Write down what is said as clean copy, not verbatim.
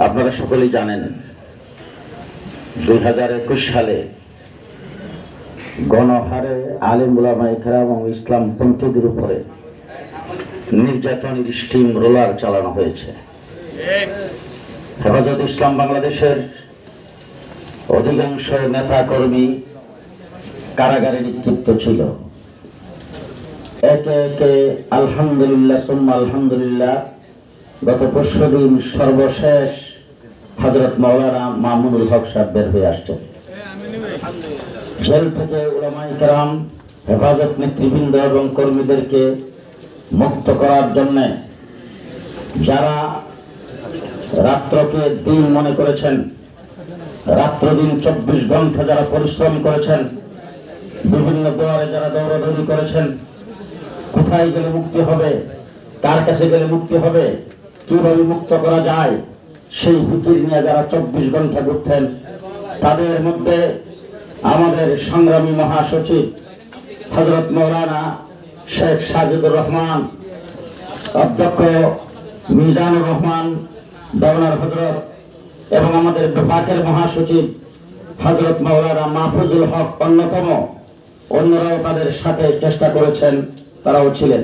আপনারা সকলেই জানেন 2021 সালে গণহারে আলেম উলামায়ে কেরাম এবং ইসলামপন্থীদের উপরে নির্যাতনের স্টিম রোলার চালানো হয়েছে। হেফাজত ইসলাম বাংলাদেশের অধিকাংশ নেতা কর্মী কারাগারে নিক্ষিপ্ত ছিল। একে একে আলহামদুলিল্লাহ সুম্মা আলহামদুলিল্লাহ গত পরশুদিন সর্বশেষ হযরত মাওলানা মামুনুল হক সাহেব বের হয়ে আসছেন জেল থেকে। উলামায়ে কেরাম, হেফাজত নেতৃবৃন্দ এবং কর্মীদেরকে মুক্ত করার জন্য যারা রাত্রকে দিন মনে করেছেন, রাত্র দিন 24 ঘন্টা যারা পরিশ্রম করেছেন, বিভিন্ন দুয়ারে যারা দৌড়াদৌড়ি করেছেন, কোথায় গেলে মুক্তি হবে, কার কাছে গেলে মুক্তি হবে, কিভাবে মুক্ত করা যায়, সেই ফিকির নিয়ে যারা 24 ঘন্টা ঘুরতেন, তাদের মধ্যে আমাদের সংগ্রামী মহাসচিব হযরত মাওলানা শেখ সাজিদুর রহমান, অধ্যক্ষ মিজানুর রহমান দেওয়ানার হযরত এবং আমাদের বিভাগের মহাসচিব হযরত মাওলানা মাহফুজুল হক অন্যতম, অন্যরাও তাদের সাথে চেষ্টা করেছেন, তারাও ছিলেন।